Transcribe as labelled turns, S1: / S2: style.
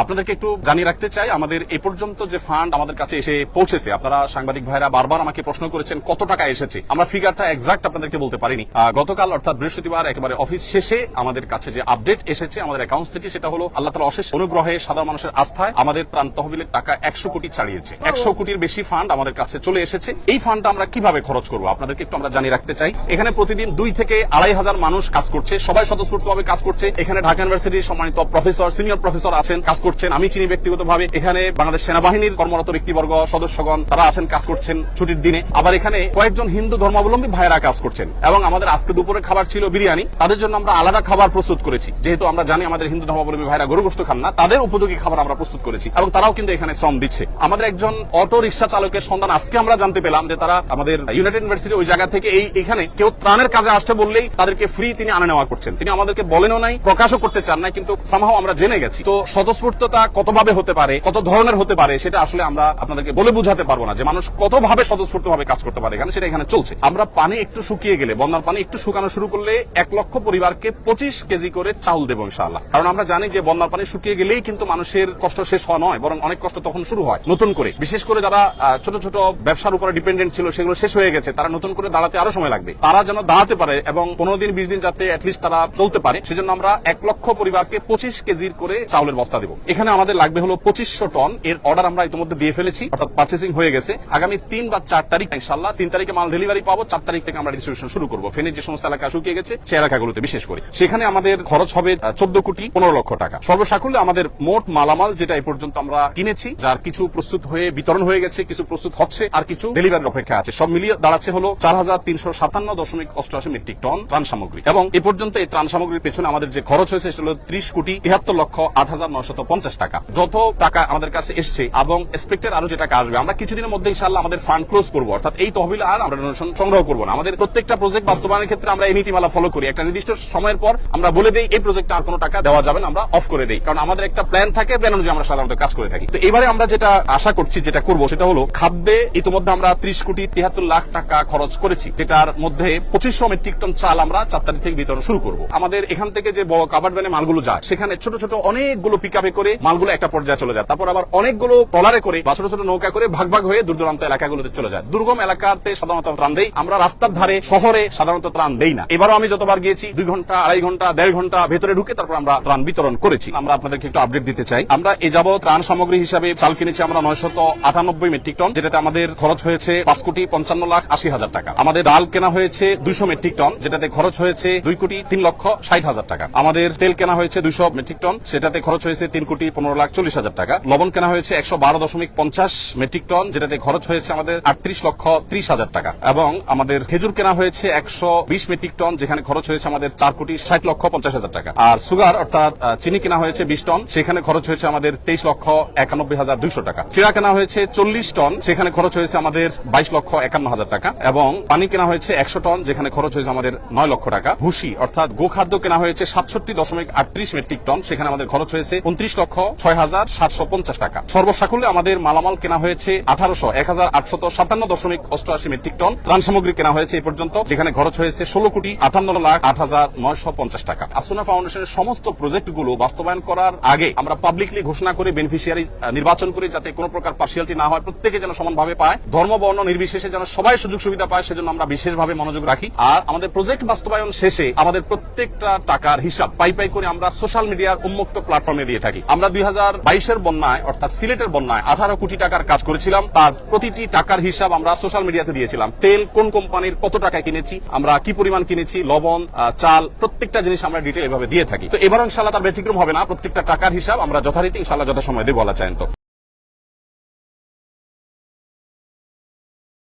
S1: আপনাদেরকে একটু জানিয়ে রাখতে চাই, আমাদের এ পর্যন্ত যে ফান্ড আমাদের কাছে এসে পৌঁছেছে, আপনারা সাংবাদিক ভাইরা বারবার আমাকে প্রশ্ন করেছেন কত টাকা এসেছে। আমরা ফিগারটা এক্সাক্ট আপনাদেরকে বলতে পারিনি। গতকাল অর্থাৎ বৃহস্পতিবার একেবারে অফিস শেষে আমাদের কাছে যে আপডেট এসেছে আমাদের অ্যাকাউন্টস থেকে, সেটা হলো আল্লাহ তাআলার অশেষ অনুগ্রহে, সাধারণ মানুষের আস্থায় আমাদের ত্রাণ তহবিলের টাকা 100 কোটি ছাড়িয়েছে। 100 কোটির বেশি ফান্ড আমাদের কাছে চলে এসেছে। এই ফান্ডটা আমরা কিভাবে খরচ করবো আপনাদেরকে একটু আমরা জানিয়ে রাখতে চাই। এখানে প্রতিদিন 2 থেকে 2,500 মানুষ কাজ করছে, সবাই স্বতঃস্ফূর্তভাবে কাজ করছে। এখানে ঢাকা ইউনিভার্সিটির সম্মানিত প্রফেসর, সিনিয়র প্রফেসর আছেন, কাজ করছেন। আমি চিনি ব্যক্তিগতভাবে। এখানে বাংলাদেশ সেনাবাহিনীর কর্মরত ব্যক্তিবর্গ, সদস্যগণ তারা আছেন, কাজ করছেন ছুটির দিনে। আবার এখানে কয়েকজন হিন্দু ধর্মাবলম্বী ভাইরা কাজ করছেন। এবং আমাদের আজকে দুপুরে খাবার ছিল বিরিয়ানি। তাদের জন্য আমরা আলাদা খাবার প্রস্তুত করেছি, যেহেতু আমরা জানি আমাদের হিন্দু ধর্মাবলম্বী ভাইরা গরু গোশত খান না, তাদের উপযোগী খাবার আমরা প্রস্তুত করেছি এবং তারাও কিন্তু এখানে শ্রম দিচ্ছে। আমাদের একজন অটো রিক্সা চালকের সন্ধান আজকে আমরা জানতে পেলাম যে তারা আমাদের ইউনাইটেড ইউনিভার্সিটি ওই জায়গা থেকে এখানে কেউ ত্রাণের কাজে আসছে বললেই তাদেরকে ফ্রি তিনি আনা নেওয়া করছেন। তিনি আমাদেরকে বলেনও নাই, প্রকাশও করতে চান নাই, কিন্তু সামহাও আমরা জেনে গেছি। তো স্বতঃস্ফূর্ততা কতভাবে হতে পারে, কত ধরনের হতে পারে, সেটা আসলে আমরা আপনাদেরকে বলে বুঝাতে পারবো না যে মানুষ কতভাবে স্বতঃস্ফূর্ত ভাবে কাজ করতে পারে এখানে, সেটা এখানে চলছে। আমরা পানি একটু শুকিয়ে গেলে, বন্যার পানি একটু শুকানো শুরু করলে 1 লক্ষ পরিবারকে 25 কেজি করে চাউল দেবো ইনশাআল্লাহ। কারণ আমরা জানি যে বন্যার পানি শুকিয়ে গেলেই কিন্তু মানুষের কষ্ট শেষ হওয়া নয়, বরং অনেক কষ্ট তখন শুরু হয় নতুন করে। বিশেষ করে যারা ছোট ছোট ব্যবসার উপরে ডিপেন্ডেন্ট ছিল, সেগুলো শেষ হয়ে গেছে, তারা নতুন করে দাঁড়াতে আরো সময় লাগবে। তারা যেন দাঁড়াতে পারে এবং 15 দিন 20 দিন যাতে অ্যাটলিস্ট তারা চলতে পারে, সেজন্য আমরা 1 লক্ষ পরিবারকে 25 কেজির করে চাউলের বস্তা দেবো। এখানে আমাদের লাগবে হলো 2500 টন। এর অর্ডার আমরা ইতিমধ্যে দিয়ে ফেলেছি, অর্থাৎ পার্চেসিং হয়ে গেছে। আগামী 3 বা 4 তারিখ ইনশাআল্লাহ, 3 তারিখে মাল ডেলিভারি পাবো, 4 তারিখ থেকে আমরা ডিস্ট্রিবিউশন শুরু করবো। ফেনীর যে সমস্ত এলাকা শুকিয়ে গেছে সেই এলাকাগুলোতে বিশেষ করে, সেখানে আমাদের খরচ হবে 14 কোটি 15 লক্ষ টাকা। সর্বসাকুল্যে আমাদের মোট মালামাল যেটা এই পর্যন্ত আমরা কিনেছি, যার কিছু প্রস্তুত হয়ে বিতরণ হয়ে গেছে, কিছু প্রস্তুত হচ্ছে, আর কিছু ডেলিভারির অপেক্ষা আছে, সব মিলিয়ে দাঁড়াচ্ছে হলো 4357.88 মেট্রিক টন ত্রাণ সামগ্রী। এবং এ পর্যন্ত এই ত্রাণ সামগ্রীর পেছনে আমাদের যে খরচ হয়েছে সেটা হলো 30 কোটি 73 লক্ষ 8,950 টাকা। যত টাকা আমাদের কাছে এসছে এবং এক্সপেক্টেড আরো যে টাকা আসবে, আমরা কিছুদিনের মধ্যে ইনশাআল্লাহ আমাদের ফান্ড ক্লোজ করবো, অর্থাৎ এই তহবিল আর আমরা ডোনেশন সংগ্রহ করবো না। আমাদের প্রত্যেকটা প্রজেক্ট বাস্তবায়নের ক্ষেত্রে আমরা এই নীতিমালা ফলো করি। একটা নির্দিষ্ট সময়ের পর আমরা বলে দেই এই প্রজেক্টে আর কোনো টাকা দেওয়া যাবে না, আমরা অফ করে দেই। কারণ আমাদের একটা প্ল্যান থাকে, প্ল্যান অনুযায়ী আমরা সাধারণত কাজ করে থাকি। তো এবারে আমরা যেটা আশা করছি, যেটা করবো, সেটা হলো খাদ্যে ইতিমধ্যে আমরা 30 কোটি 73 লাখ টাকা খরচ করেছি, যেটার মধ্যে 2500 মেট্রিক টন চাল আমরা 4 তারিখ থেকে বিতরণ শুরু করবো। আমাদের এখান থেকে যে বড় কাভার্ড ভ্যানে মালগুলো যায়, সেখানে ছোট ছোট অনেকগুলো পিকআপে করে মালগুলো একটা পর্যায়ে চলে যায়, তারপর আবার অনেকগুলো ট্রলারে করে বা ছোট ছোট নৌকা করে ভাগ ভাগ হয়ে দূর দূরান্ত এলাকাগুলোতে চলে যায়। দুর্গম এলাকাতে সাধারণত ত্রাণ দেই আমরা, রাস্তার ধারে শহরে সাধারণত ত্রাণ দেই না। এবারও আমি যতবার গিয়েছি 2 ঘন্টা 2.5 ঘন্টা 1.5 ঘন্টা ভেতরে ঢুকে তারপর আমরা ত্রাণ বিতরণ করেছি। আমরা আপনাদেরকে একটু আপডেট দিতে চাই। আমরা এ যাবৎ ত্রাণ সামগ্রী হিসাবে চাল কিনেছি আমরা 998 মেট্রিক টন, যেটাতে আমাদের খরচ হয়েছে 5 কোটি 55 লাখ 80 হাজার টাকা। আমাদের ডাল কেনা হয়েছে 200 মেট্রিক টন, যেটাতে খরচ হয়েছে 2 কোটি 3 লক্ষ 60 হাজার টাকা। আমাদের তেল কেনা হয়েছে 200 মেট্রিক টন, সেটাতে খরচ হয়েছে 3 কোটি 15 লাখ 40 হাজার টাকা। লবণ কেনা হয়েছে 112.50 মেট্রিক টন, যেটাতে খরচ হয়েছে আমাদের 38 লক্ষ 30 হাজার টাকা। এবং আমাদের খেজুর কেনা হয়েছে 120 মেট্রিক টন, যেখানে খরচ হয়েছে আমাদের 4 কোটি 60 লক্ষ 50 হাজার টাকা। আর সুগার অর্থাৎ চিনি কেনা হয়েছে 20 টন, সেখানে খরচ হয়েছে আমাদের 23 লক্ষ 91 হাজার 200 টাকা। চিড়া কেনা হয়েছে 40 টন, সেখানে খরচ হয়েছে আমাদের 22 লক্ষ 51 হাজার টাকা। এবং পানি কেনা হয়েছে 100 টন, যেখানে খরচ হয়েছে আমাদের 9 লক্ষ টাকা। ভুসি অর্থাৎ গোখাদ্য কেনা হয়েছে 67.38 মেট্রিক টন, সেখানে আমাদের খরচ হয়েছে 29 লক্ষ 6 হাজার 750 টাকা। সর্বসাকুল্যে আমাদের মালামাল কেনা হয়েছে 1857.88 মেট্রিক টন ত্রাণ সামগ্রী কেনা হয়েছে এই পর্যন্ত, যেখানে খরচ হয়েছে 16 কোটি 58 লাখ 8,950 টাকা। আসুনা ফাউন্ডেশনের সমস্ত প্রজেক্টগুলো বাস্তবায়ন করার আগে আমরা পাবলিকলি ঘোষণা করে বেনিফিশিয়ারি নির্বাচন করি, যাতে কোনো প্রকার পার্সিয়ালিটি না হয়, প্রত্যেকে যেন সমানভাবে পায়, ধর্ম বর্ণ নির্বিশেষে যেন সবাই সুযোগ সুবিধা পায়, সেজন্য আমরা বিশেষভাবে মনোযোগ রাখি। আর আমাদের প্রজেক্ট বাস্তবায়ন শেষে আমাদের প্রত্যেকটা টাকার হিসাব পাই পাই করে আমরা সোশ্যাল মিডিয়ার উন্মুক্ত প্ল্যাটফর্মে দিয়ে থাকি। আমরা 2022-এর বন্যায় অর্থাৎ সিলেটের বন্যায় 18 কোটি টাকার কাজ করেছিলাম, তার প্রতিটি টাকার হিসাব আমরা সোশ্যাল মিডিয়াতে দিয়েছিলাম। তেল কোন কোম্পানির কত টাকায় কিনেছি, আমরা কি পরিমাণ কিনেছি, লবণ চাল প্রত্যেকটা জিনিস আমরা ডিটেইল এভাবে দিয়ে থাকি। তো এবার ইনশাআল্লাহ তার ব্যতিক্রম হবে না, প্রত্যেকটা টাকার হিসাব আমরা যথারীতি ইনশাআল্লাহ যথাসময়ে দেব আল্লাহ চাইতো।